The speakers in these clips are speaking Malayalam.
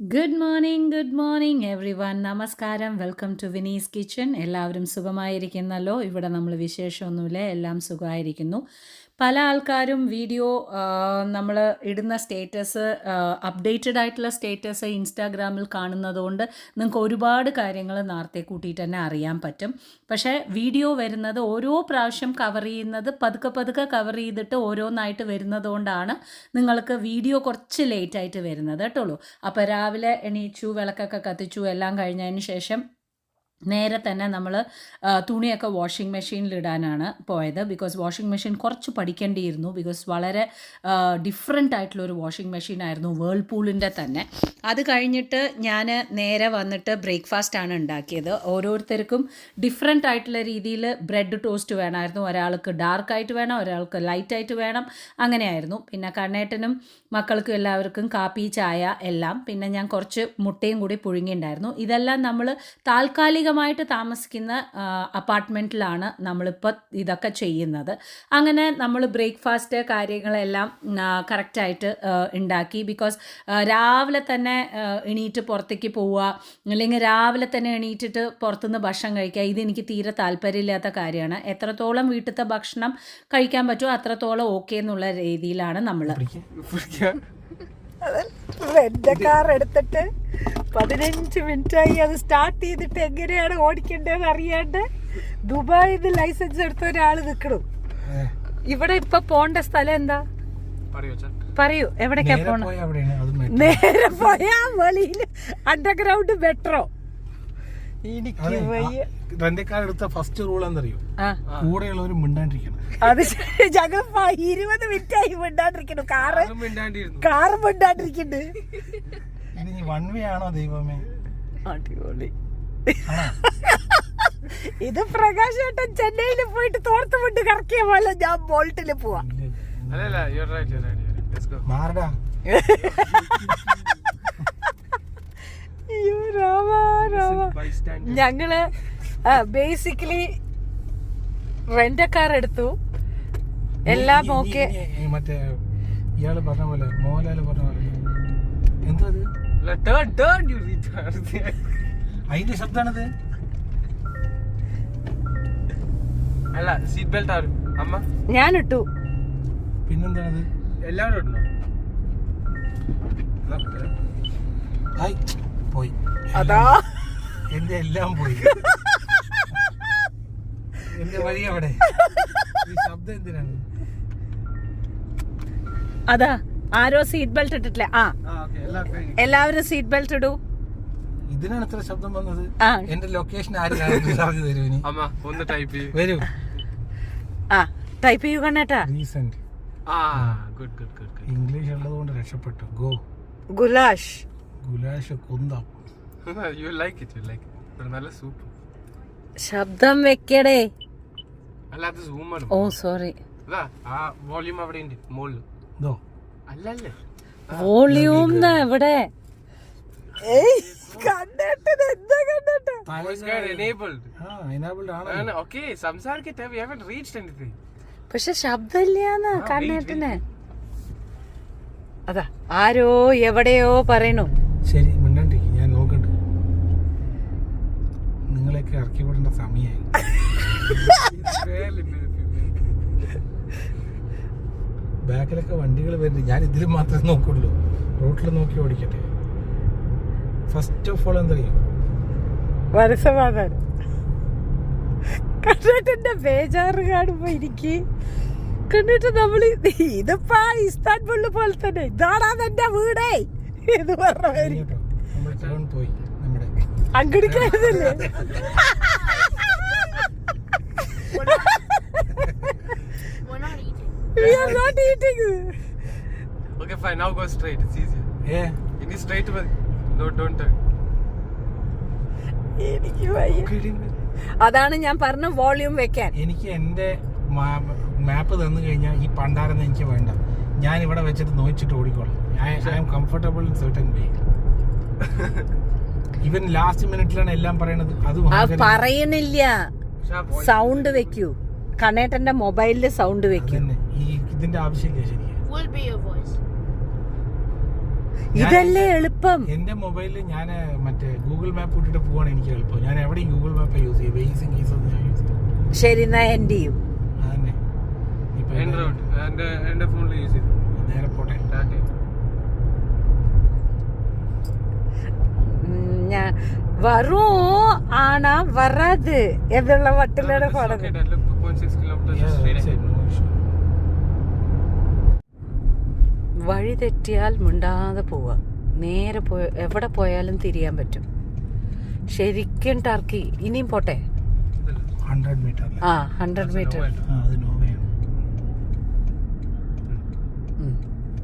Good morning everyone. നമസ്കാരം. Welcome to Veena's kitchen. എല്ലാവരും സുഖമായിരിക്കുന്നല്ലോ. ഇവിടെ നമ്മൾ വിശേഷമൊന്നുമില്ല, എല്ലാം സുഖമായിരിക്കുന്നു. പല ആൾക്കാരും വീഡിയോ നമ്മൾ ഇടുന്ന സ്റ്റേറ്റസ്, അപ്ഡേറ്റഡ് ആയിട്ടുള്ള സ്റ്റേറ്റസ് ഇൻസ്റ്റാഗ്രാമിൽ കാണുന്നതുകൊണ്ട് നിങ്ങൾക്ക് ഒരുപാട് കാര്യങ്ങൾ നേരത്തെ കൂട്ടിയിട്ട് തന്നെ അറിയാൻ പറ്റും. പക്ഷേ വീഡിയോ വരുന്നത് ഓരോ പ്രാവശ്യം കവർ ചെയ്യുന്നത് പതുക്കെ കവർ ചെയ്തിട്ട് ഓരോന്നായിട്ട് വരുന്നത് കൊണ്ടാണ് നിങ്ങൾക്ക് വീഡിയോ കുറച്ച് ലേറ്റായിട്ട് വരുന്നത് കേട്ടുള്ളൂ. അപ്പോൾ രാവിലെ എണീച്ചു, വിളക്കൊക്കെ കത്തിച്ചു, എല്ലാം കഴിഞ്ഞതിന് ശേഷം നേരെ തന്നെ നമ്മൾ തുണിയൊക്കെ വാഷിംഗ് മെഷീനിലിടാനാണ് പോയത്. ബിക്കോസ് വാഷിംഗ് മെഷീൻ കുറച്ച് പഠിക്കേണ്ടിയിരുന്നു. ബിക്കോസ് വളരെ ഡിഫറെൻ്റ് ആയിട്ടുള്ളൊരു വാഷിംഗ് മെഷീനായിരുന്നു, വേൾപൂളിൻ്റെ തന്നെ. അത് കഴിഞ്ഞിട്ട് ഞാൻ നേരെ വന്നിട്ട് ബ്രേക്ക്ഫാസ്റ്റാണ് ഉണ്ടാക്കിയത്. ഓരോരുത്തർക്കും ഡിഫറെൻ്റ് ആയിട്ടുള്ള രീതിയിൽ ബ്രെഡ് ടോസ്റ്റ് വേണമായിരുന്നു. ഒരാൾക്ക് ഡാർക്കായിട്ട് വേണം, ഒരാൾക്ക് ലൈറ്റായിട്ട് വേണം, അങ്ങനെയായിരുന്നു. പിന്നെ കണ്ണേട്ടനും മക്കൾക്കും എല്ലാവർക്കും കാപ്പി, ചായ എല്ലാം. പിന്നെ ഞാൻ കുറച്ച് മുട്ടയും കൂടി പുഴുങ്ങിയിട്ടുണ്ടായിരുന്നു. ഇതെല്ലാം നമ്മൾ താൽക്കാലികമായിട്ട് താമസിക്കുന്ന അപ്പാർട്ട്മെൻറ്റിലാണ് നമ്മളിപ്പോൾ ഇതൊക്കെ ചെയ്യുന്നത്. അങ്ങനെ നമ്മൾ ബ്രേക്ക്ഫാസ്റ്റ് കാര്യങ്ങളെല്ലാം കറക്റ്റായിട്ട് ഉണ്ടാക്കി. ബിക്കോസ് രാവിലെ തന്നെ എണീറ്റ് പുറത്തേക്ക് പോവുക, അല്ലെങ്കിൽ രാവിലെ തന്നെ എണീറ്റിട്ട് പുറത്തുനിന്ന് ഭക്ഷണം കഴിക്കുക, ഇതെനിക്ക് തീരെ താല്പര്യമില്ലാത്ത കാര്യമാണ്. എത്രത്തോളം വീട്ടിലത്തെ ഭക്ഷണം കഴിക്കാൻ പറ്റുമോ അത്രത്തോളം ഓക്കെ എന്നുള്ള രീതിയിലാണ് നമ്മൾ. റെന്റ് കാർ എടുത്തിട്ട് 15 മിനിറ്റായി അത് സ്റ്റാർട്ട് ചെയ്തിട്ട് എങ്ങനെയാണ് ഓടിക്കേണ്ടതെന്ന് അറിയാണ്ട് ദുബായിന്ന് ലൈസൻസ് എടുത്ത ഒരാൾ നിൽക്കണം. ഇവിടെ ഇപ്പൊ പോണ്ട സ്ഥലം എന്താ പറയൂ, എവിടേക്കാ പോണ? നേരെ പോയാ വെളിയില് അണ്ടർഗ്രൗണ്ട് മെട്രോ. എടുത്ത ഫസ്റ്റ് റൂൾ എന്തറിയോ? കൂടെയുള്ളവർ മിണ്ടാണ്ടിരിക്കണം. അത് ഞങ്ങൾ 20 മിനിറ്റായി മിണ്ടാണ്ടിരിക്കുന്നു. കാറ് മിണ്ടാണ്ടിരിക്കുന്നുണ്ട്. വൺ വേ ആണോ ദൈവമേ? അടിപൊളി. ഇത് പ്രകാശ് ഏട്ടൻ ചെന്നൈയിൽ പോയിട്ട് തോർത്ത് വിട്ട് കറക്കിയ പോലെ ഞാൻ ബോൾട്ടില് പോവാ. മാറടാ. ഞങ്ങള് ബേസിക്കലി റെന്റ് കാർ എടുത്തു. എല്ലാം ഓക്കെ. മറ്റേ ഇയാള് പറഞ്ഞ പോലെ, മോഹൻലാല് പറഞ്ഞ പോലെ എന്തോ അതിന്റെ ശബ്ദാണത്. അല്ല, സീറ്റ് ബെൽറ്റ് ആരും അമ്മ ഞാനിട്ടു. പിന്നെന്താണത്? എല്ലാവരും ഇടണോ? പോയി. അതാ എന്റെ എല്ലാം പോയി. എന്റെ വഴി അവിടെ. ഈ ശബ്ദം എന്തിനാണ്? അതാ ആരോ സീറ്റ് ബെൽറ്റ് ഇട്ടിട്ടില്ല. എല്ലാവരും സീറ്റ് ബെൽറ്റ് ഇടൂ. ഇതിനാണ് ഇത്ര ശബ്ദം വന്നത്. എന്റെ ലൊക്കേഷൻ ആരും തരൂ. അമ്മ ഒന്ന് ടൈപ്പ് വരൂ. ടൈപ്പ് ചെയ്യൂ കണ്ണേട്ടാ. റീസെന്റ്. ഇംഗ്ലീഷ് ഉള്ളത് കൊണ്ട് രക്ഷപ്പെട്ടു. ഗോ. ഗുലാഷ് കുന്തം. You like it. നല്ല സൂപ്പ്. ശബ്ദം വെക്കടേ. അല്ല, അത് സൂം ആണ്. ഓ സോറി. അതാ ആ വോളിയം അവിടെ ഉണ്ട് മോളിൽ. അല്ലല്ലേ വോളിയം ഇവിടെ. പക്ഷെ ശബ്ദമില്ലാന്ന് കണ്ണേട്ടന്. അതാ ആരോ എവിടെയോ പറയണു. ശരി, മിണ്ടാണ്ടിരിക്കും. ഞാൻ നോക്കണ്ട്. നിങ്ങളെയൊക്കെ ഇറക്കി വിടേണ്ട സമയമായി. ബാക്കിലൊക്കെ വണ്ടികൾ വരുന്നുണ്ട്. ഞാൻ ഇതിൽ മാത്രമേ നോക്കുള്ളൂ. റോട്ടിൽ നോക്കി ഓടിക്കട്ടെ. ഫസ്റ്റ് ഓഫ് ഓൾ എന്താ മനസ്സമാധാനം. കണ്ടിട്ടെന്റെ ബേജാറ് കാണുമ്പോ എനിക്ക് കണ്ടിട്ട് നമ്മള് ഇതിപ്പോ ഇസ്താൻബുളിൽ പോലെ തന്നെ ഇതാണാ എന്റെ വീടേ എന്ന് പറഞ്ഞ പോയി. നമ്മുടെ അങ്കടിക്കായിരുന്നില്ലേ? We are not eating. Okay, fine. Now go straight. It's easier. Yeah. You need straight away. No, don't turn. എനിക്ക് വയ്യ. അതാണ് ഞാൻ പറഞ്ഞ വോളിയം വെക്കാൻ. എനിക്ക് എന്റെ മാപ്പ് തന്നു കഴിഞ്ഞാൽ ഈ പണ്ടാരെന്ന് എനിക്ക് വേണ്ട. ഞാൻ ഇവിടെ വെച്ചിട്ട് നോച്ചിട്ട് ഓടിക്കോളാം. I am comfortable in certain way. ഇവൻ ലാസ്റ്റ് മിനിറ്റിലാണ് എല്ലാം പറയണത്. അത് പറയണില്ല. സൗണ്ട് വെക്കൂ. കണ്ണേട്ടന്റെ മൊബൈലില് സൗണ്ട് വെക്കൂ. ഇതിന്റെ ആവശ്യമില്ല. ശരിക്കും ഇതല്ലേ എളുപ്പം. എന്റെ മൊബൈലിൽ ഞാൻ മറ്റേ ഗൂഗിൾ മാപ്പ് ഇട്ടിട്ട് പോവാണ് എനിക്ക് എളുപ്പം. ഞാൻ എവിടെയും ഗൂഗിൾ മാപ്പ് യൂസ് ചെയ്യും. വെയ്സും ഗീസൊന്നും ഞാൻ യൂസ് ചെയ്യും. ശരി, എന്നാ എന്റെയും അതന്നെ. ഇപ്പൊ Android. എന്റെ ഫോണിൽ യൂസ് ചെയ്തു. നേരെ പോട്ടെ. ഞാൻ വരും ആണാ വരാത് എന്നുള്ള മട്ടിലാണ് പാടുന്നത്. 2.6 kilometers straight ahead. വഴി തെറ്റിയാൽ മിണ്ടാതെ പോവുക. നേരെ എവിടെ പോയാലും തിരിയാൻ പറ്റും. ശരിക്കും ടർക്കി. ഇനിയും പോട്ടെ. 100 മീറ്റർ. 100 മീറ്റർ. അത് നോവയാണ്.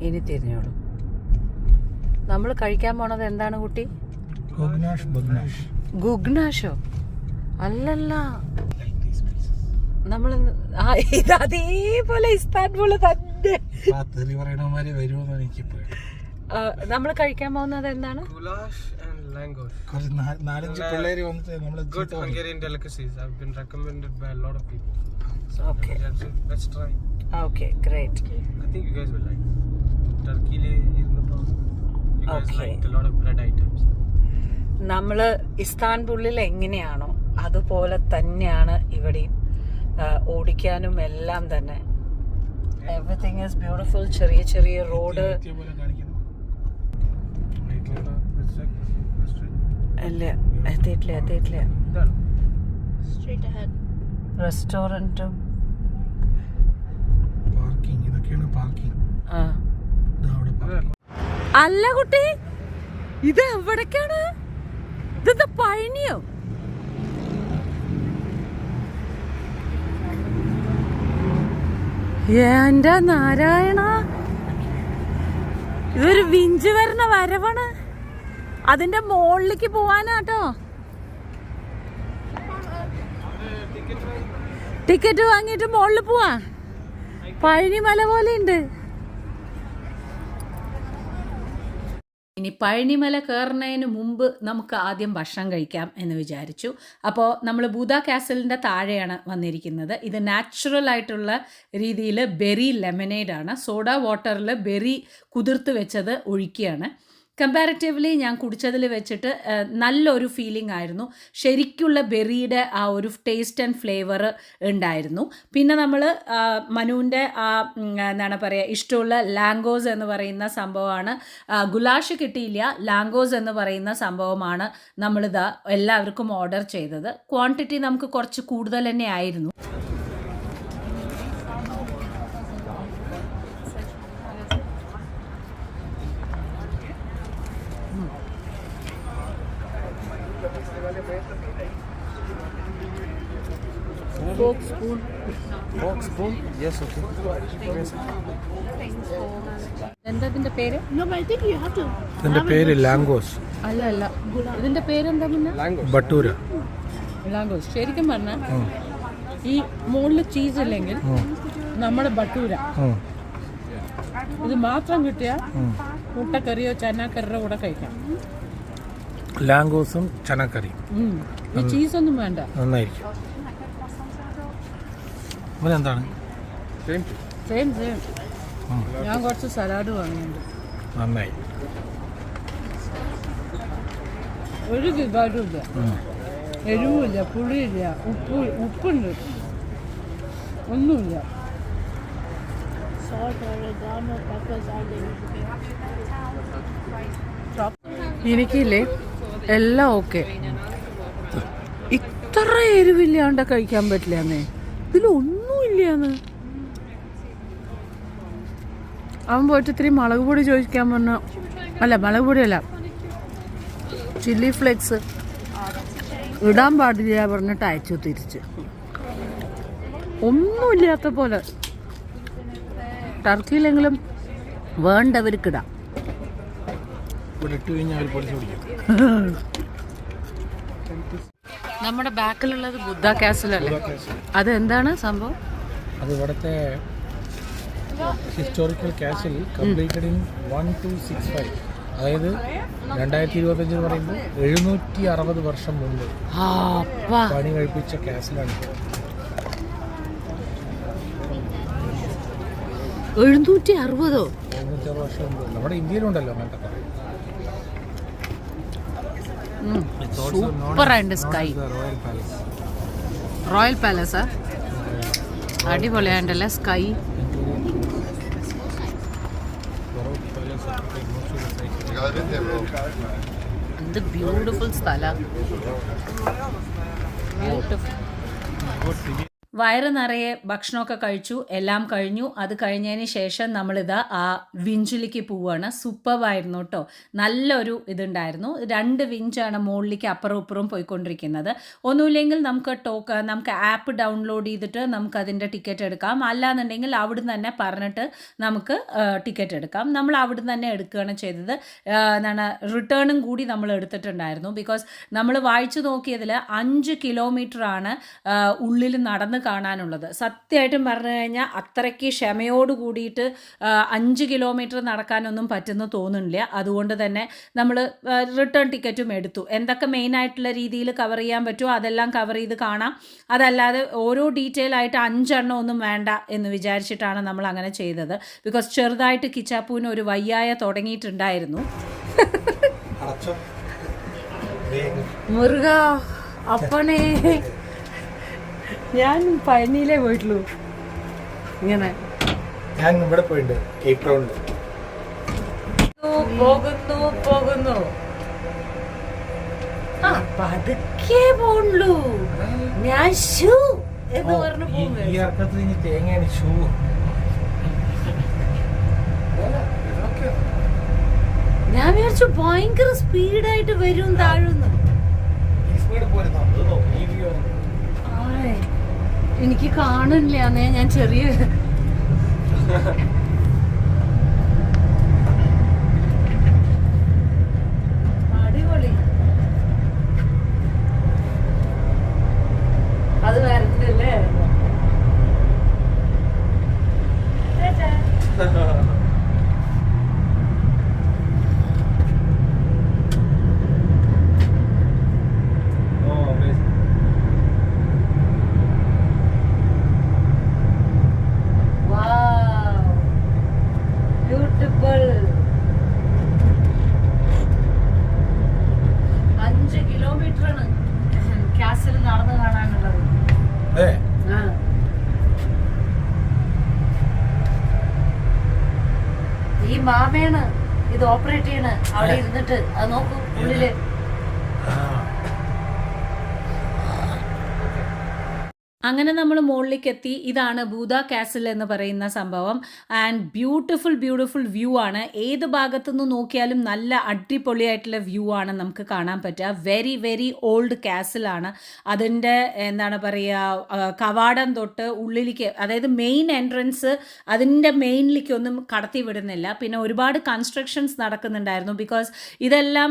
ഇനി തിരിഞ്ഞോളൂ. നമ്മൾ കഴിക്കാൻ പോണത് എന്താണ് കുട്ടി? ഗുഗ്നാഷോ? അല്ലല്ല, നമ്മൾ ഇത് അതേപോലെ ഇസ്താൻബുൾ തന്നെ. നമ്മൾ കഴിക്കാൻ പോകുന്നത് എന്താണ്? Goulash and langos. 4-5 പിള്ളേര് വന്നിട്ട് നമ്മള് Good Hungarian delicacies. Have been recommended by a lot of people. So Okay. let's try. Okay, great. I think you guys will like. Turkey irunappo you guys Okay. liked a lot of bread items. നമ്മള് ഇസ്താൻബുള്ളിൽ എങ്ങനെയാണോ അതുപോലെ തന്നെയാണ് ഇവിടെയും. ഓടിക്കാനും എല്ലാം തന്നെ. Everything is beautiful. ചെറിയ ചെറിയ റോഡ് അല്ല, എത്തിയിട്ടില്ല. റെസ്റ്റോറന്റും പാർക്കിംഗ്. ഇതൊക്കെയാണ് പാർക്കിംഗ്. അല്ല കുട്ടി, ഇത് എവിടേക്കാണ്? ഇതെന്താ പഴനിയോ? എന്റെ നാരായണ, ഇതൊരു വിഞ്ച് വരുന്ന വരവാണ്. അതിന്റെ മുകളിലേക്ക് പോവാനാട്ടോ. ടിക്കറ്റ് വാങ്ങിയിട്ട് മുകളിൽ പോവാ. പഴനിമല പോലെ ഉണ്ട്. ഇനി പഴനിമല കയറുന്നതിന് മുമ്പ് നമുക്ക് ആദ്യം ഭക്ഷണം കഴിക്കാം എന്ന് വിചാരിച്ചു. അപ്പോൾ നമ്മൾ ബൂദ കാസലിൻ്റെ താഴെയാണ് വന്നിരിക്കുന്നത്. ഇത് നാച്ചുറൽ ആയിട്ടുള്ള രീതിയിൽ ബെറി ലെമനേഡാണ്. സോഡ വാട്ടറിൽ ബെറി കുതിർത്ത് വെച്ചത് ഒഴിക്കുകയാണ്. കമ്പാരിറ്റീവ്ലി ഞാൻ കുടിച്ചതിൽ വെച്ചിട്ട് നല്ലൊരു ഫീലിംഗ് ആയിരുന്നു. ശരിക്കുള്ള ബെറിയുടെ ആ ഒരു ടേസ്റ്റ് ആൻഡ് ഫ്ലേവർ ഉണ്ടായിരുന്നു. പിന്നെ നമ്മൾ മനുവിൻ്റെ എന്താണ് പറയുക, ഇഷ്ടമുള്ള ലാംഗോസ് എന്ന് പറയുന്ന സംഭവമാണ്. ഗുലാഷ് കിട്ടിയില്ല, ലാംഗോസ് എന്ന് പറയുന്ന സംഭവമാണ് നമ്മളിതാ എല്ലാവർക്കും ഓർഡർ ചെയ്തത്. ക്വാണ്ടിറ്റി നമുക്ക് കുറച്ച് കൂടുതൽ തന്നെ ആയിരുന്നു. Fork spoon? Yes, okay. എന്താ ഇതിൻ്റെ പേര്? ഇതിന്റെ പേര് ലാംഗോസ്. അല്ല, ഇതിൻ്റെ പേരെന്താ? പിന്നെ ബട്ടൂര. ലാംഗോസ്. ശരിക്കും പറഞ്ഞാൽ ഈ മുകളിൽ ചീസ് ഇല്ലെങ്കിൽ നമ്മുടെ ബട്ടൂര. ഇത് മാത്രം കിട്ടിയാൽ മുട്ടക്കറിയോ ചനാക്കറിയോ കൂടെ കഴിക്കാം. ലാംഗോസും ചനക്കറിയും. ഈ ചീസൊന്നും വേണ്ട. നന്നായിരിക്കും. എന്താണ്? സെയിം. ഞാൻ കുറച്ച് സലാഡ് വാങ്ങിയിട്ടുണ്ട്. നന്നായി. ഒരു കിതാരുമില്ല, എരിവുമില്ല, പുളിയില്ല, ഉപ്പുണ്ട്, ഒന്നുമില്ല. എനിക്കില്ലേ എല്ലാം ഓക്കെ. ഇത്ര എരിവില്ലാണ്ട് കഴിക്കാൻ പറ്റില്ലാന്നേ. ഇതിലൊന്നുമില്ലാന്ന്. അവൻ പോയിട്ട് ഇത്തിരി മുളക് പൊടി ചോദിക്കാൻ പറഞ്ഞു. അല്ല, മുളക് പൊടിയല്ല, ചില്ലി ഫ്ലേക്സ് ഇടാൻ പാടില്ല പറഞ്ഞിട്ട് അയച്ചു തിരിച്ച്. ഒന്നുമില്ലാത്ത പോലെ. ടർക്കിയിലെങ്കിലും വേണ്ടവർക്കിടാം. നമ്മുടെ ബാക്കിലുള്ളത് ബുദ്ധ കാസലല്ലേ? അതെന്താണ് സംഭവം? അത് ഇവിടുത്തെ ഹിസ്റ്റോറിക്കൽ കാസിൽ കംപ്ലീറ്റഡ് ഇൻ 1265. അതായത് 2025 എന്ന് പറയുമ്പോൾ 760 വർഷം മുമ്പ് പണി കഴിപ്പിച്ച കാസിലാണ്. 760 വർഷം മുമ്പ് നമ്മുടെ ഇന്ത്യയിലുണ്ടല്ലോ അങ്ങനത്തെ. It's also known സൂപ്പറായിട്ട് as സ്കൈ. the Royal Palace. റോയൽ പാലസാ? അടിപൊളിയായിട്ടല്ലേ സ്കൈ? Baroque palace occupied most of the site. എന്ത് ബ്യൂട്ടിഫുൾ സ്ഥലം. ബ്യൂട്ടിഫുൾ. Good city. വയറ് നിറയെ ഭക്ഷണമൊക്കെ കഴിച്ചു, എല്ലാം കഴിഞ്ഞു. അത് കഴിഞ്ഞതിന് ശേഷം നമ്മളിതാ ആ വിഞ്ചിലേക്ക് പോവുകയാണ്. സൂപ്പറായിരുന്നു കേട്ടോ. നല്ലൊരു ഇതുണ്ടായിരുന്നു. 2 വിഞ്ചാണ് മുകളിലേക്ക് അപ്പുറം ഇപ്പുറം പോയിക്കൊണ്ടിരിക്കുന്നത്. ഒന്നുമില്ലെങ്കിൽ നമുക്ക് ആപ്പ് ഡൗൺലോഡ് ചെയ്തിട്ട് നമുക്കതിൻ്റെ ടിക്കറ്റ് എടുക്കാം. അല്ലാന്നുണ്ടെങ്കിൽ അവിടുന്ന് തന്നെ പറഞ്ഞിട്ട് നമുക്ക് ടിക്കറ്റ് എടുക്കാം. നമ്മൾ അവിടുന്ന് തന്നെ എടുക്കുകയാണ് ചെയ്തത്. എന്താണ് റിട്ടേണും കൂടി നമ്മൾ എടുത്തിട്ടുണ്ടായിരുന്നു. ബിക്കോസ് നമ്മൾ വായിച്ചു നോക്കിയതിൽ 5 കിലോമീറ്ററാണ് ഉള്ളിൽ നടന്ന് കാണാനുള്ളത്. സത്യമായിട്ടും പറഞ്ഞു കഴിഞ്ഞാൽ അത്രയ്ക്ക് ക്ഷമയോട് കൂടിയിട്ട് 5 കിലോമീറ്റർ നടക്കാനൊന്നും പറ്റുന്നു തോന്നുന്നില്ല. അതുകൊണ്ട് തന്നെ നമ്മൾ റിട്ടേൺ ടിക്കറ്റും എടുത്തു. എന്തൊക്കെ മെയിനായിട്ടുള്ള രീതിയിൽ കവർ ചെയ്യാൻ പറ്റുമോ അതെല്ലാം കവർ ചെയ്ത് കാണാം. അതല്ലാതെ ഓരോ ഡീറ്റെയിൽ ആയിട്ട് 5 എണ്ണം ഒന്നും വേണ്ട എന്ന് വിചാരിച്ചിട്ടാണ് നമ്മൾ അങ്ങനെ ചെയ്തത്. ബിക്കോസ് ചെറുതായിട്ട് കിച്ചാപ്പൂവിന് ഒരു വയ്യായ തുടങ്ങിയിട്ടുണ്ടായിരുന്നു. മുരുക അപ്പണേ, ഞാൻ പഴനിയിലേ പോയിട്ടുള്ളൂ. ഇങ്ങനെ ഞാൻ ഇവിടെ പോയിട്ടുണ്ട്, കേപ്പ് ടൗണിൽ. പോകുന്നു ആ പതുക്കെ പോണുള്ളൂ. ഞാൻ ഷൂ എന്ന് പറഞ്ഞു പോകും. ഈ ഇറക്കത്തിൽ ഇനി തേങ്ങയാണ് ഷൂ. ഞാൻ വിചാരിച്ചു ഭയങ്കര സ്പീഡായിട്ട് വരും താഴുന്നു. എനിക്ക് കാണില്ല, ഞാൻ ചെറിയ അടിപൊളി. അത് വരണ്ടല്ലേ? Oh, amazing. Wow, beautiful. 5 കിലോമീറ്ററാണ് കാസിൽ നടന്നു കാണാനുള്ളത്. ആ ഈ മാമയാണ് ഇത് ഓപ്പറേറ്റ് ചെയ്യണ. അവിടെ ഇരുന്നിട്ട് അത് നോക്കൂ ഉള്ളില്. അങ്ങനെ നമ്മൾ മുകളിലേക്ക് എത്തി. ഇതാണ് ബൂദ കാസിൽ എന്ന് പറയുന്ന സംഭവം. ആൻഡ് ബ്യൂട്ടിഫുൾ വ്യൂ ആണ്. ഏത് ഭാഗത്തുനിന്ന് നോക്കിയാലും നല്ല അടിപൊളിയായിട്ടുള്ള വ്യൂ ആണ് നമുക്ക് കാണാൻ പറ്റുക. വെരി ഓൾഡ് കാസിലാണ്. അതിൻ്റെ എന്താണ് പറയുക, കവാടം തൊട്ട് ഉള്ളിലേക്ക്, അതായത് മെയിൻ എൻട്രൻസ് അതിൻ്റെ മെയിനിലേക്കൊന്നും കടത്തി വിടുന്നില്ല. പിന്നെ ഒരുപാട് കൺസ്ട്രക്ഷൻസ് നടക്കുന്നുണ്ടായിരുന്നു. ബിക്കോസ് ഇതെല്ലാം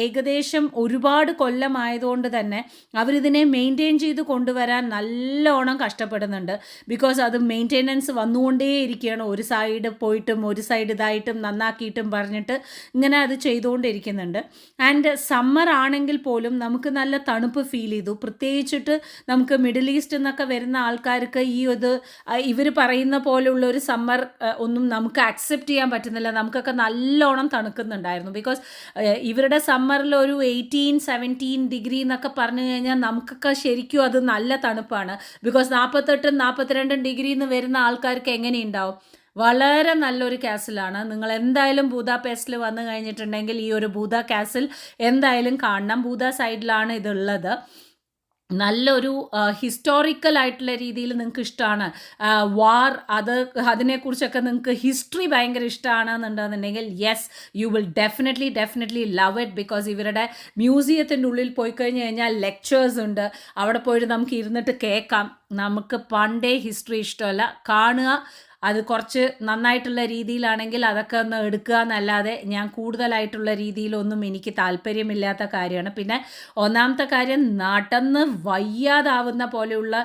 ഏകദേശം ഒരുപാട് കൊല്ലമായതുകൊണ്ട് തന്നെ അവരിതിനെ മെയിൻറ്റെയിൻ ചെയ്ത് കൊണ്ടുവരാൻ നല്ലോണം കഷ്ടപ്പെടുന്നുണ്ട്. ബിക്കോസ് അത് മെയിൻ്റെനൻസ് വന്നുകൊണ്ടേയിരിക്കുകയാണ്. ഒരു സൈഡ് പോയിട്ടും ഒരു സൈഡ് ഇതായിട്ടും നന്നാക്കിയിട്ടും പറഞ്ഞിട്ട് ഇങ്ങനെ അത് ചെയ്തുകൊണ്ടിരിക്കുന്നുണ്ട്. ആൻഡ് സമ്മർ ആണെങ്കിൽ പോലും നമുക്ക് നല്ല തണുപ്പ് ഫീൽ ചെയ്തു. പ്രത്യേകിച്ചിട്ട് നമുക്ക് മിഡിൽ ഈസ്റ്റ് എന്നൊക്കെ വരുന്ന ആൾക്കാർക്ക് ഇവർ പറയുന്ന പോലെയുള്ള ഒരു സമ്മർ ഒന്നും നമുക്ക് അക്സെപ്റ്റ് ചെയ്യാൻ പറ്റുന്നില്ല. നമുക്കൊക്കെ നല്ലോണം തണുക്കുന്നുണ്ടായിരുന്നു. ബിക്കോസ് ഇവരുടെ സമ്മറിൽ ഒരു 18-17 ഡിഗ്രി എന്നൊക്കെ പറഞ്ഞു കഴിഞ്ഞാൽ നമുക്കൊക്കെ ശരിക്കും അത് നല്ല തണുപ്പാണ്. ബിക്കോസ് 48-42 ഡിഗ്രി എന്ന് വരുന്ന ആൾക്കാർക്ക് എങ്ങനെയുണ്ടാവും? വളരെ നല്ലൊരു കാസിലാണ്. നിങ്ങൾ എന്തായാലും ബൂദാപെസ്റ്റിൽ വന്നു കഴിഞ്ഞിട്ടുണ്ടെങ്കിൽ ഈ ഒരു ബൂദ കാസിൽ എന്തായാലും കാണണം. ബൂദ സൈഡിലാണ് ഇതുള്ളത്. നല്ലൊരു ഹിസ്റ്റോറിക്കൽ ആയിട്ടുള്ള രീതിയിൽ നിങ്ങൾക്ക് ഇഷ്ടമാണ് വാർ, അതിനെക്കുറിച്ചൊക്കെ നിങ്ങൾക്ക് ഹിസ്റ്ററി ഭയങ്കര ഇഷ്ടമാണെന്നുണ്ടെന്നുണ്ടെങ്കിൽ yes, you will definitely love it. Because ഇവരുടെ മ്യൂസിയത്തിൻ്റെ ഉള്ളിൽ പോയി കഴിഞ്ഞ് കഴിഞ്ഞാൽ ലെക്ചേഴ്സ് ഉണ്ട്. അവിടെ പോയിട്ട് നമുക്ക് ഇരുന്നിട്ട് കേൾക്കാം. നമുക്ക് പണ്ടേ ഹിസ്റ്ററി ഇഷ്ടമല്ല, കാണുക. അത് കുറച്ച് നന്നായിട്ടുള്ള രീതിയിലാണെങ്കിൽ അതൊക്കെ ഒന്ന് എടുക്കുക എന്നല്ലാതെ ഞാൻ കൂടുതലായിട്ടുള്ള രീതിയിലൊന്നും എനിക്ക് താല്പര്യമില്ലാത്ത കാര്യമാണ്. പിന്നെ ഒന്നാമത്തെ കാര്യം, നടന്ന് വയ്യാതാവുന്ന പോലെയുള്ള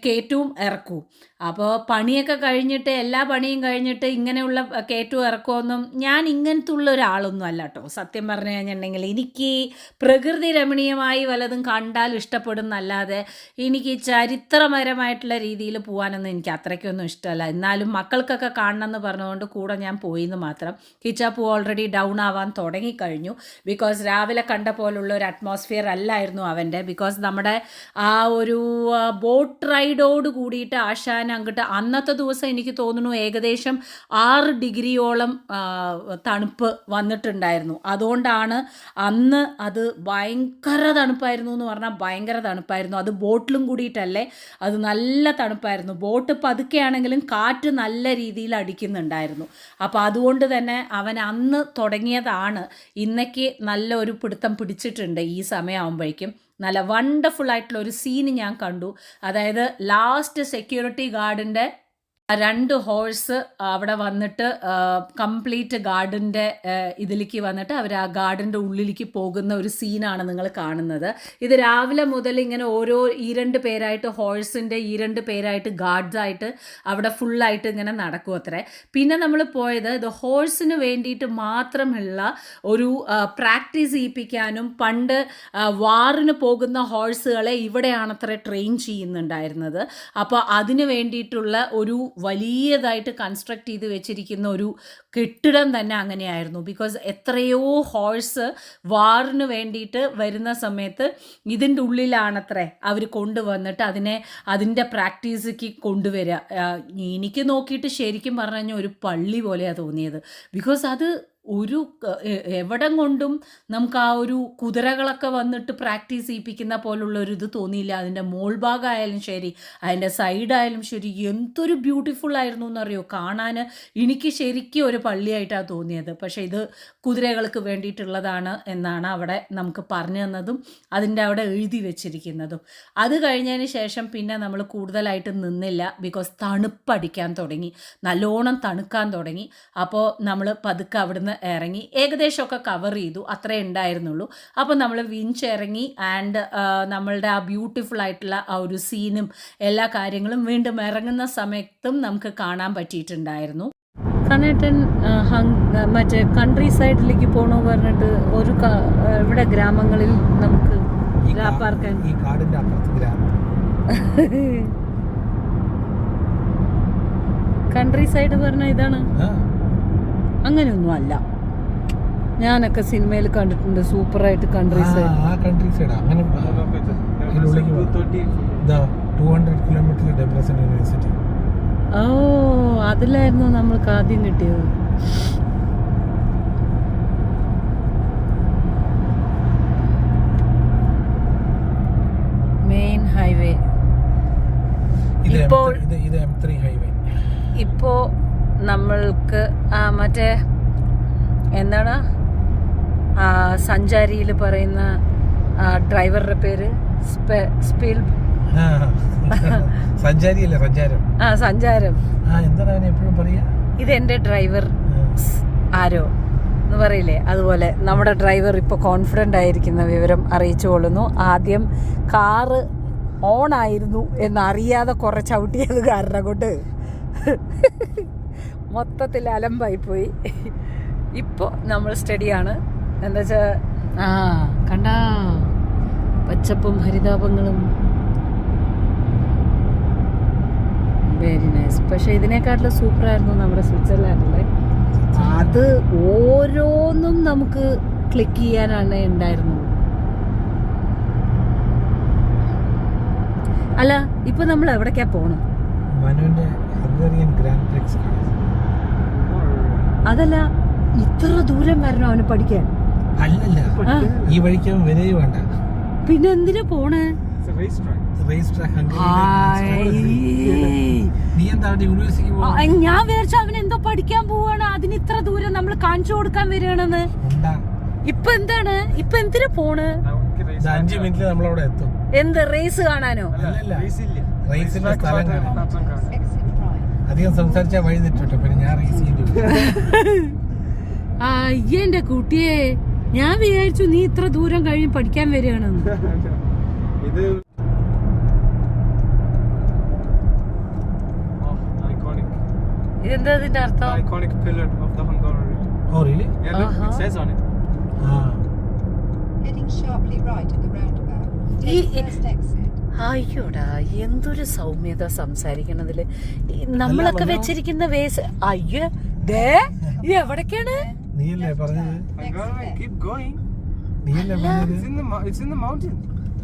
കയറ്റവും ഇറക്കവും. അപ്പോൾ പണിയൊക്കെ കഴിഞ്ഞിട്ട് എല്ലാ പണിയും കഴിഞ്ഞിട്ട് ഇങ്ങനെയുള്ള കയറ്റവും ഇറക്കമൊന്നും ഞാൻ ഇങ്ങനത്തെ ഉള്ള ഒരാളൊന്നും അല്ല കേട്ടോ. സത്യം പറഞ്ഞു കഴിഞ്ഞിട്ടുണ്ടെങ്കിൽ എനിക്ക് പ്രകൃതി രമണീയമായി വല്ലതും കണ്ടാൽ ഇഷ്ടപ്പെടുന്നല്ലാതെ എനിക്ക് ചരിത്രപരമായിട്ടുള്ള രീതിയിൽ പോകാനൊന്നും എനിക്ക് അത്രയ്ക്കൊന്നും ഇഷ്ടമല്ല. എന്നാലും മക്കൾക്കൊക്കെ കാണണമെന്ന് പറഞ്ഞുകൊണ്ട് കൂടെ ഞാൻ പോയിന്ന് മാത്രം. കിച്ചാപ്പൂ ഓൾറെഡി ഡൗൺ ആവാൻ തുടങ്ങിക്കഴിഞ്ഞു. ബിക്കോസ് രാവിലെ കണ്ട പോലുള്ള ഒരു അറ്റ്മോസ്ഫിയർ അല്ലായിരുന്നു അവൻ്റെ. ബിക്കോസ് നമ്മുടെ ആ ഒരു ബോട്ട് റൈഡോട് കൂടിയിട്ട് ആശാൻ അങ്ങോട്ട് അന്നത്തെ ദിവസം എനിക്ക് തോന്നുന്നു ഏകദേശം 6 ഡിഗ്രിയോളം തണുപ്പ് വന്നിട്ടുണ്ടായിരുന്നു. അതുകൊണ്ടാണ് അന്ന് അത് ഭയങ്കര തണുപ്പായിരുന്നു എന്ന് പറഞ്ഞാൽ ഭയങ്കര തണുപ്പായിരുന്നു. അത് ബോട്ടിലും കൂടിയിട്ടല്ലേ, അത് നല്ല തണുപ്പായിരുന്നു. ബോട്ട് പതുക്കെയാണെങ്കിലും കാറ്റ് നല്ല രീതിയിൽ അടിക്കുന്നുണ്ടായിരുന്നു. അപ്പോൾ അതുകൊണ്ട് തന്നെ അവൻ അന്ന് തുടങ്ങിയതാണ്. ഇന്നേക്ക് നല്ല ഒരു പിടുത്തം പിടിച്ചിട്ടുണ്ട്. ഈ സമയമാകുമ്പോഴേക്കും നല്ല വണ്ടർഫുൾ ആയിട്ടുള്ള ഒരു സീന് ഞാൻ കണ്ടു. അതായത് ലാസ്റ്റ് സെക്യൂരിറ്റി ഗാർഡിൻ്റെ 2 ഹോഴ്സ് അവിടെ വന്നിട്ട് കംപ്ലീറ്റ് ഗാർഡൻ്റെ ഇതിലേക്ക് വന്നിട്ട് അവർ ആ ഗാർഡൻ്റെ ഉള്ളിലേക്ക് പോകുന്ന ഒരു സീനാണ് നിങ്ങൾ കാണുന്നത്. ഇത് രാവിലെ മുതൽ ഇങ്ങനെ ഓരോ 2 പേരായിട്ട് ഹോഴ്സിൻ്റെ 2 പേരായിട്ട് ഗാർഡ്സായിട്ട് അവിടെ ഫുള്ളായിട്ട് ഇങ്ങനെ നടക്കും അത്രേ. പിന്നെ നമ്മൾ പോയത് ഇത് ഹോഴ്സിന് വേണ്ടിയിട്ട് മാത്രമുള്ള ഒരു പ്രാക്ടീസ് ചെയ്യിപ്പിക്കാനും പണ്ട് വാറിന് പോകുന്ന ഹോഴ്സുകളെ ഇവിടെയാണത്രേ ട്രെയിൻ ചെയ്യുന്നുണ്ടായിരുന്നത്. അപ്പോൾ അതിന് വേണ്ടിയിട്ടുള്ള ഒരു വലിയതായിട്ട് കൺസ്ട്രക്ട് ചെയ്ത് വെച്ചിരിക്കുന്ന ഒരു കെട്ടിടം തന്നെ അങ്ങനെയായിരുന്നു. ബിക്കോസ് എത്രയോ ഹോഴ്സ് വാറിന് വേണ്ടിയിട്ട് വരുന്ന സമയത്ത് ഇതിൻ്റെ ഉള്ളിലാണത്രേ അവർ കൊണ്ടുവന്നിട്ട് അതിൻ്റെ പ്രാക്ടീസിക്ക് കൊണ്ടുവരിക. എനിക്ക് നോക്കിയിട്ട് ശരിക്കും പറഞ്ഞു കഴിഞ്ഞാൽ ഒരു പള്ളി പോലെയാണ് തോന്നിയത്. ബിക്കോസ് അത് ഒരു എവിടം കൊണ്ടും നമുക്ക് ആ ഒരു കുതിരകളൊക്കെ വന്നിട്ട് പ്രാക്ടീസ് ചെയ്യിപ്പിക്കുന്ന പോലുള്ള ഒരു ഇത് തോന്നിയില്ല. അതിൻ്റെ മോൾ ഭാഗമായാലും ശരി, അതിൻ്റെ സൈഡായാലും ശരി, എന്തൊരു ബ്യൂട്ടിഫുൾ ആയിരുന്നു എന്നറിയോ കാണാൻ. എനിക്ക് ശരിക്കും ഒരു പള്ളിയായിട്ടാണ് തോന്നിയത്. പക്ഷേ ഇത് കുതിരകൾക്ക് വേണ്ടിയിട്ടുള്ളതാണ് എന്നാണ് അവിടെ നമുക്ക് പറഞ്ഞു തന്നതും അതിൻ്റെ അവിടെ എഴുതി വെച്ചിരിക്കുന്നതും. അത് കഴിഞ്ഞതിന് ശേഷം പിന്നെ നമ്മൾ കൂടുതലായിട്ട് നിന്നില്ല. ബിക്കോസ് തണുപ്പടിക്കാൻ തുടങ്ങി, നല്ലോണം തണുക്കാൻ തുടങ്ങി. അപ്പോൾ നമ്മൾ പതുക്കെ അവിടുന്ന് ഇറങ്ങി ഏകദേശമൊക്കെ കവർ ചെയ്തു, അത്രേ ഉണ്ടായിരുന്നുള്ളൂ. അപ്പോൾ നമ്മൾ വിഞ്ച് ഇറങ്ങി ആൻഡ് നമ്മളുടെ ആ ബ്യൂട്ടിഫുൾ ആയിട്ടുള്ള ആ ഒരു സീനും എല്ലാ കാര്യങ്ങളും വീണ്ടും ഇറങ്ങുന്ന സമയത്തും നമുക്ക് കാണാൻ പറ്റിയിട്ടുണ്ടായിരുന്നു. കണ്ണേട്ടൻ മറ്റേ കൺട്രി സൈഡിലേക്ക് പോകണോ പറഞ്ഞിട്ട് ഒരു ഇവിടെ ഗ്രാമങ്ങളിൽ നമുക്ക് പാർക്കാൻ ഈ കാടിന്റെ അപ്പുറത്ത് ഗ്രാമം കൺട്രി സൈഡ് പറഞ്ഞാൽ ഇതാണ്. അങ്ങനെയൊന്നും അല്ല, ഞാനൊക്കെ സിനിമയിൽ കണ്ടിട്ടുണ്ട് സൂപ്പറായിട്ട് കൺട്രി സൈഡ്. ആ കൺട്രി സൈഡ് അങ്ങനെ 200 കിലോമീറ്റർ ഡെബ്രസൻ യൂണിവേഴ്സിറ്റി. ഓ, അതിലായിരുന്നു നമ്മൾക്ക് ആദ്യം കിട്ടിയത്. മെയിൻ ഹൈവേ ഇപ്പോൾ ഇപ്പോൾ നമ്മൾക്ക് മറ്റേ എന്താണ് സഞ്ചാരിയിൽ പറയുന്ന ഡ്രൈവറുടെ പേര് സഞ്ചാരം. ഇതെന്റെ ഡ്രൈവർ ആരോ എന്ന് പറയില്ലേ, അതുപോലെ നമ്മുടെ ഡ്രൈവർ ഇപ്പോൾ കോൺഫിഡൻ്റ് ആയിരിക്കുന്ന വിവരം അറിയിച്ചു കൊള്ളുന്നു. ആദ്യം കാറ് ഓണായിരുന്നു എന്നറിയാതെ കുറേ ചവിട്ടിയത് കാരണം കൊണ്ട് മൊത്തത്തിൽ അലമ്പായിപ്പോയി. ഇപ്പോൾ നമ്മൾ സ്റ്റഡിയാണ്. എന്താ വെച്ചാൽ കണ്ടാ പച്ചപ്പും ഹരിതാപങ്ങളും വെരി നൈസ്. പക്ഷെ ഇതിനെക്കാട്ടിലും സൂപ്പറായിരുന്നു നമ്മുടെ സ്വിറ്റ്സർലാൻഡിലെ. അത് ഓരോന്നും നമുക്ക് ക്ലിക്ക് ചെയ്യാനാണ് ഉണ്ടായിരുന്നത്. അല്ല, ഇപ്പൊ നമ്മൾ എവിടേക്കാ പോണം? അതല്ല, ഇത്ര ദൂരം വരണോ അവന് പഠിക്കാൻ? അല്ലല്ല, ഈ വഴിക്ക് വരികയും വേണ്ട. പിന്നെ എന്തിനാ പോണേ? ഞാൻ വിചാരിച്ച അവൻ എന്തോ പഠിക്കാൻ പോവാണ്, അതിന് ഇത്ര ദൂരം നമ്മൾ കാണിച്ചു കൊടുക്കാൻ വരികയാണെന്ന്. ഇപ്പൊ എന്താണ്, ഇപ്പൊ എന്തിനാ പോണ്? 5 മിനിറ്റിൽ നമ്മളവിടെ എത്തും. എന്ത് റേസ് കാണാനോ? റേസിന്റെ സ്ഥലം കാണാൻ. അധികം സംസാരിച്ചാ വഴി തെറ്റോട്ടെ, പിന്നെ ഞാൻ റേസ് ചെയ്യേണ്ടി. എന്റെ കുട്ടിയെ, ഞാൻ വിചാരിച്ചു നീ ഇത്ര ദൂരം കഴിഞ്ഞ് പഠിക്കാൻ വരികയാണെന്ന്. ഇതെന്താ ഇതിന്റെ അർത്ഥം? iconic pillar of the Hungary region. Oh, really? Yeah, look, it says on it. Ah. Heading sharply right at the roundabout. ഈ- Take the first exit. അയ്യോടാ എന്തൊരു സൗമ്യത സംസാരിക്കണതില്. നമ്മളൊക്കെ വെച്ചിരിക്കുന്ന വേസ്. അയ്യോ ദേ ഇത് എവിടേക്കാണ്? നീയല്ലേ പറഞ്ഞത്? Hungary, keep going. നീയല്ലേ പറഞ്ഞത്? It's in the mountain.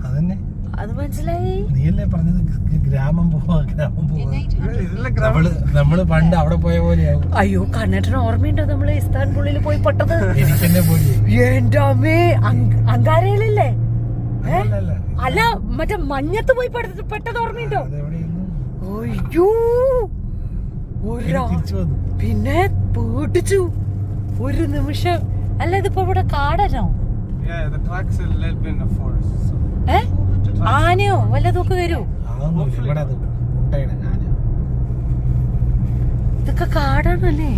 അതന്നെ അത് മനസ്സിലായി. നീയല്ലേ പറഞ്ഞത് ഗ്രാമം പോവാ ഗ്രാമം പോവാ. In 800 ഇതിലെ ഗ്രാമം. നമ്മള് പണ്ട് അവിടെ പോയ പോലെയാവും. അയ്യോ കണ്ണേട്ടന് ഓർമ്മയുണ്ടോ നമ്മള് ഇസ്താൻബുളിൽ പോയി പെട്ടത്? എനിക്കെന്നെ പോലെയായി. എന്റെ അമ്മേ അങ്കാരയിലല്ലേ? അല്ലല്ല. അല്ല മറ്റേ മഞ്ഞത്ത് പോയി പെട്ടത് ഓർമ്മയുണ്ടോ? അതെവിടെയായിരുന്നു? അയ്യോ തിരിച്ചു വന്നു. പിന്നെ പേടിച്ചു ഒരു നിമിഷം. അല്ല ഇതിപ്പോ ഇവിടെ കാടനോ? Yeah, the track's a little bit in the forest. So. ആനയോ വല്ലതൊക്കെ വരൂ? അതൊന്നുമില്ല. ഇവിടെ അത് മുട്ടയുടെ ആന. ഇതൊക്കെ കാടാണല്ലേ?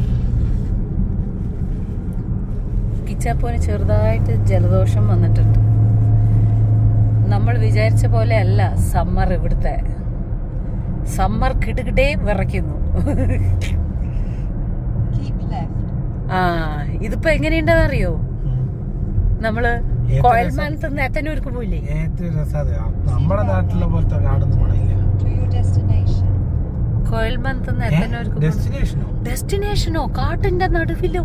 കിച്ചാപ്പോന് ചെറുതായിട്ട് ജലദോഷം വന്നിട്ടുണ്ട്. നമ്മൾ വിചാരിച്ച പോലെ അല്ല സമ്മർ ഇവിടുത്തെ. സമ്മർ കിടുകിടേ വിറയ്ക്കുന്നു. keep left. ആ ഇതിപ്പോ എങ്ങനെയുണ്ടെന്ന് അറിയോ? നമ്മള് ഏത് കോയൽമാനത്ത് നിന്ന് എത്തനൂർക്ക് പോയില്ലേ? ഏറ്റവും രസാതെ നമ്മുടെ നാട്ടിലെ പോലത്തെ കാടൊന്നും ഇവിടെ ഇല്ല. To your destination. കോയൽമാനത്ത് നിന്ന് എത്തനൂർക്ക് ഡെസ്റ്റിനേഷനോ? ഡെസ്റ്റിനേഷനോ കാട്ടിന്റെ നടുവിലോ?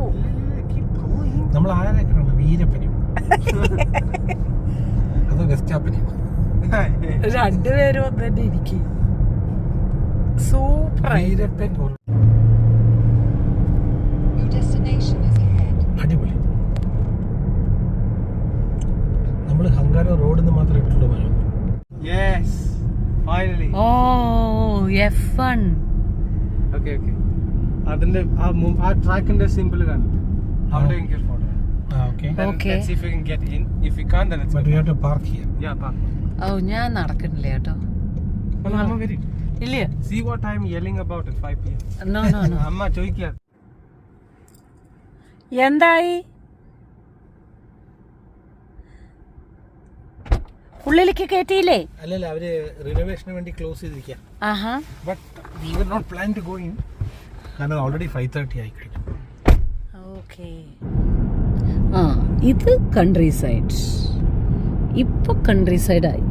Keep going. നമ്മൾ ആരൊക്കെയാണ്? വീരപ്പനും അതോ വെസ്റ്റാപ്പനും? രണ്ടുപേരും ഒന്ന് തന്നെ ഇരിക്കും. Super. Veerappan Your destination is ahead. അടിപൊളി. നമ്മൾ ഹങ്കാരി റോഡിൽ നിന്ന് മാത്രമേ ഇട്ടുള്ളൂ മനു. Yes, finally. ഓ F1. Okay. അതിന്റെ ആ ട്രാക്കിന്റെ സിമ്പിൾ കണ്ടു. അവിടെ എനിക്ക് photo. Okay. Okay. Let's see if we can get in. If we can't, then it's But we have to park here. yeah, park. ഓ ഞാൻ നടക്കണില്ല കേട്ടോ. Well, I'm very. ഇല്ല. See what I'm yelling about at 5 p.m. No no no. അമ്മ ചോദിക്കുക. എന്തായി? ഉള്ളിലേക്ക് കയറ്റിയില്ലേ? അല്ലല്ല, അവര് റിനോവേഷന് വേണ്ടി ക്ലോസ് ചെയ്തിരിക്കുക. ആഹാ. But we were not plan to go in. കാരണം ഓൾറെഡി 5:30 ആയി കഴിഞ്ഞു. ഓക്കേ. ആ ഇത് കൺട്രി സൈഡ്. ഇപ്പൊ കൺട്രി സൈഡായി.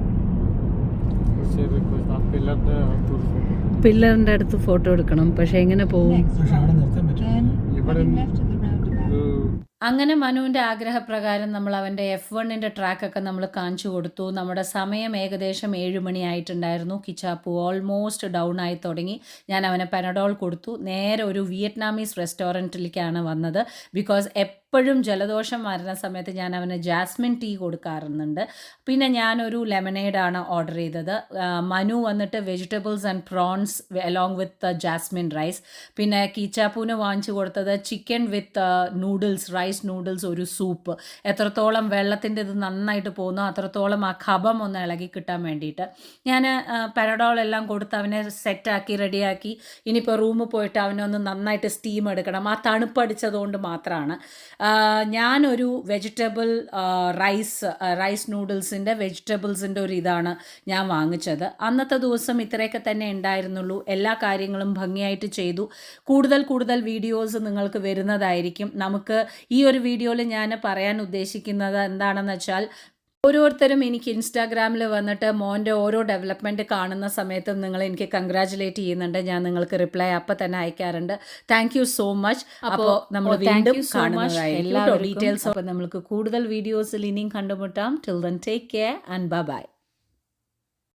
പില്ലറിന്റെ അടുത്ത് ഫോട്ടോ എടുക്കണം. പക്ഷെ എങ്ങനെ പോകും? Next പക്ഷെ അവിടെ right. നിർത്താൻ പറ്റും. Then ഇവിടെ heading left at the roundabout. അങ്ങനെ മനുവിൻ്റെ ആഗ്രഹപ്രകാരം നമ്മൾ അവൻ്റെ F1ൻ്റെ ട്രാക്കൊക്കെ നമ്മൾ കാണിച്ചു കൊടുത്തു. നമ്മുടെ സമയം ഏകദേശം 7 മണി ആയിട്ടുണ്ടായിരുന്നു. കിച്ചാപ്പു ഓൾമോസ്റ്റ് ഡൗൺ ആയി തുടങ്ങി. ഞാൻ അവന് പെനഡോൾ കൊടുത്തു. നേരെ ഒരു വിയറ്റ്നാമീസ് റെസ്റ്റോറൻറ്റിലേക്കാണ് വന്നത്. ബിക്കോസ് എപ്പോഴും ജലദോഷം വരുന്ന സമയത്ത് ഞാൻ അവന് ജാസ്മിൻ ടീ കൊടുക്കാറുണ്ട്. പിന്നെ ഞാനൊരു ലെമനേഡാണ് ഓർഡർ ചെയ്തത്. മനു വന്നിട്ട് vegetables and prawns along with jasmine rice. പിന്നെ കിച്ചാപ്പൂന് വാങ്ങിച്ചു കൊടുത്തത് chicken with noodles, rice noodles, ഒരു സൂപ്പ്. എത്രത്തോളം വെള്ളത്തിൻ്റെ ഇത് നന്നായിട്ട് പോകുന്നു അത്രത്തോളം ആ ഖബം ഒന്ന് ഇളകി കിട്ടാൻ വേണ്ടിയിട്ട് ഞാൻ പെനഡോൾ എല്ലാം കൊടുത്ത് അവനെ സെറ്റാക്കി റെഡിയാക്കി. ഇനിയിപ്പോൾ റൂമിൽ പോയിട്ട് അവനൊന്ന് നന്നായിട്ട് സ്റ്റീം എടുക്കണം. ആ തണുപ്പടിച്ചതുകൊണ്ട് മാത്രമാണ്. ഞാനൊരു വെജിറ്റബിൾ റൈസ് നൂഡിൽസിൻ്റെ വെജിറ്റബിൾസിൻ്റെ ഒരു ഇതാണ് ഞാൻ വാങ്ങിച്ചത്. അന്നത്തെ ദിവസം ഇത്രയൊക്കെ തന്നെ ഉണ്ടായിരുന്നുള്ളൂ. എല്ലാ കാര്യങ്ങളും ഭംഗിയായിട്ട് ചെയ്തു. കൂടുതൽ വീഡിയോസ് നിങ്ങൾക്ക് വരുന്നതായിരിക്കും. നമുക്ക് ഈ ഒരു വീഡിയോയിൽ ഞാൻ പറയാൻ ഉദ്ദേശിക്കുന്നത് എന്താണെന്ന് വെച്ചാൽ, ഓരോരുത്തരും എനിക്ക് ഇൻസ്റ്റാഗ്രാമിൽ വന്നിട്ട് മോൻ്റെ ഓരോ ഡെവലപ്മെൻറ്റ് കാണുന്ന സമയത്തും നിങ്ങൾ എനിക്ക് കൺഗ്രാജുലേറ്റ് ചെയ്യുന്നുണ്ട്. ഞാൻ നിങ്ങൾക്ക് റിപ്ലൈ അപ്പം തന്നെ അയക്കാറുണ്ട്. Thank you so much. അപ്പോൾ നമ്മൾ വീണ്ടും കാണുന്നതായിരിക്കും. ഡീറ്റെയിൽസ് അപ്പോൾ നമ്മൾക്ക് കൂടുതൽ വീഡിയോസിൽ ഇനിയും കണ്ടുമുട്ടാം. Till then take care and by.